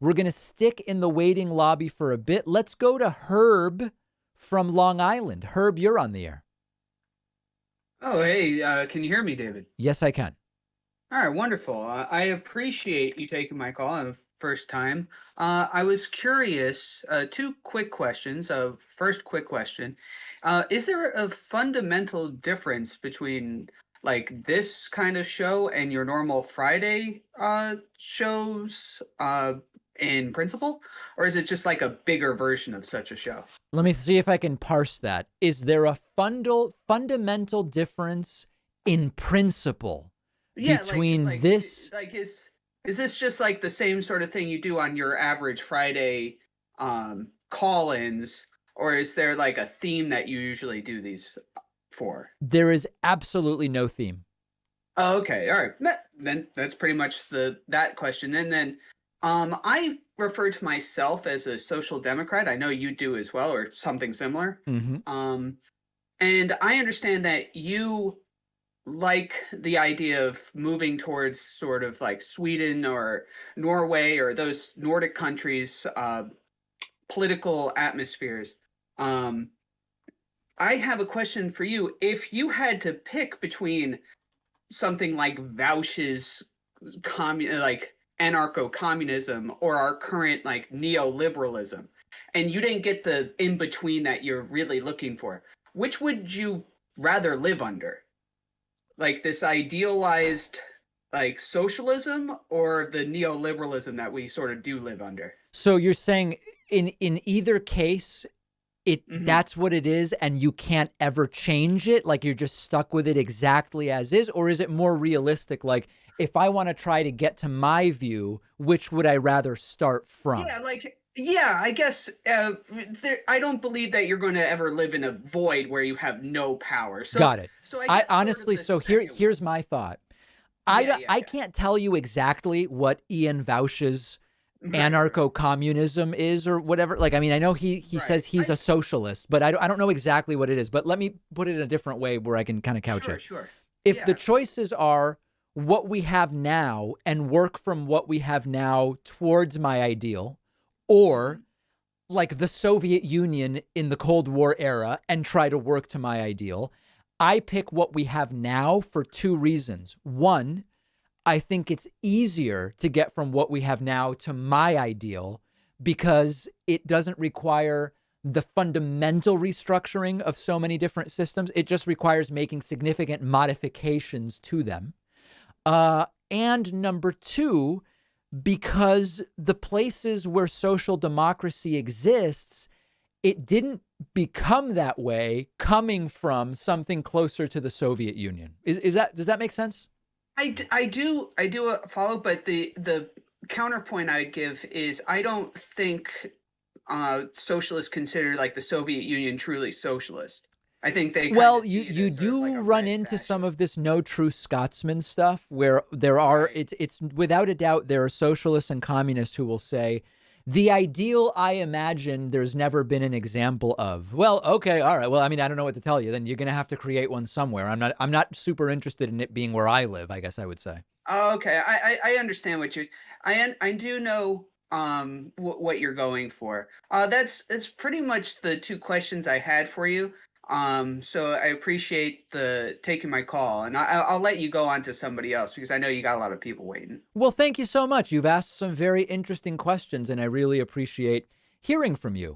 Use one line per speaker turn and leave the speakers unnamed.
We're going to stick in the waiting lobby for a bit. Let's go to Herb from Long Island. Herb, you're on the air.
Oh, hey, can you hear me, David?
Yes, I can.
All right, wonderful. I appreciate you taking my call on the first time. I was curious, two quick questions. First quick question. Is there a fundamental difference between like this kind of show and your normal Friday shows in principle? Or is it just like a bigger version of such a show?
Let me see if I can parse that. Is there a fundamental difference in principle
Yeah,
between this?
is this just like the same sort of thing you do on your average Friday call-ins, or is there like a theme that you usually do these for?
There is absolutely no theme.
Oh, okay, all right. Then that's pretty much that question. And then I refer to myself as a social democrat. I know you do as well, or something similar.
Mm-hmm.
Um, and I understand that you like the idea of moving towards sort of like Sweden or Norway or those Nordic countries, political atmospheres. Um, I have a question for you. If you had to pick between something like Vauch's like anarcho-communism or our current like neoliberalism, and you didn't get the in between that you're really looking for, which would you rather live under? Like this idealized like socialism or the neoliberalism that we sort of do live under?
So you're saying in either case,
Hmm.
that's what it is, and you can't ever change it. Like you're just stuck with it exactly as is, or is it more realistic? Like if I want to try to get to my view, which would I rather start from?
Yeah, like yeah, I guess I don't believe that you're going to ever live in a void where you have no power.
Got it.
So I
I
guess sort of
honestly,
the
so
second
here's
one.
my thought.
Yeah, yeah,
I
yeah.
can't tell you exactly what Ian Vauch's
Right, right, right.
anarcho-communism is or whatever. Like, I mean, I know he
Right.
says he's a socialist, but I don't know exactly what it is. But let me put it in a different way where I can kind of couch
Sure,
it.
sure.
If
Yeah,
the
absolutely.
choices are what we have now and work from what we have now towards my ideal, or
Hmm.
like the Soviet Union in the Cold War era and try to work to my ideal, I pick what we have now for two reasons. One, I think it's easier to get from what we have now to my ideal because it doesn't require the fundamental restructuring of so many different systems. It just requires making significant modifications to them. And number two, because the places where social democracy exists, it didn't become that way coming from something closer to the Soviet Union. Is that, does that make sense?
I do follow, but the counterpoint I give is I don't think socialists consider like the Soviet Union truly socialist. I think they kind
Well,
of see it
you
as sort of like
do
a
run
red
into some
fascist.
of this no true Scotsman stuff where there are
Right.
it's without a doubt there are socialists and communists who will say the ideal I imagine there's never been an example of. Well, okay, all right. Well, I mean, I don't know what to tell you. Then you're going to have to create one somewhere. I'm not super interested in it being where I live, I guess I would say.
Oh, okay. I understand what you're. I do know what you're going for. That's pretty much the two questions I had for you. So I appreciate the taking my call, and I'll let you go on to somebody else because I know you got a lot of people waiting.
Well, thank you so much. You've asked some very interesting questions and I really appreciate hearing from you.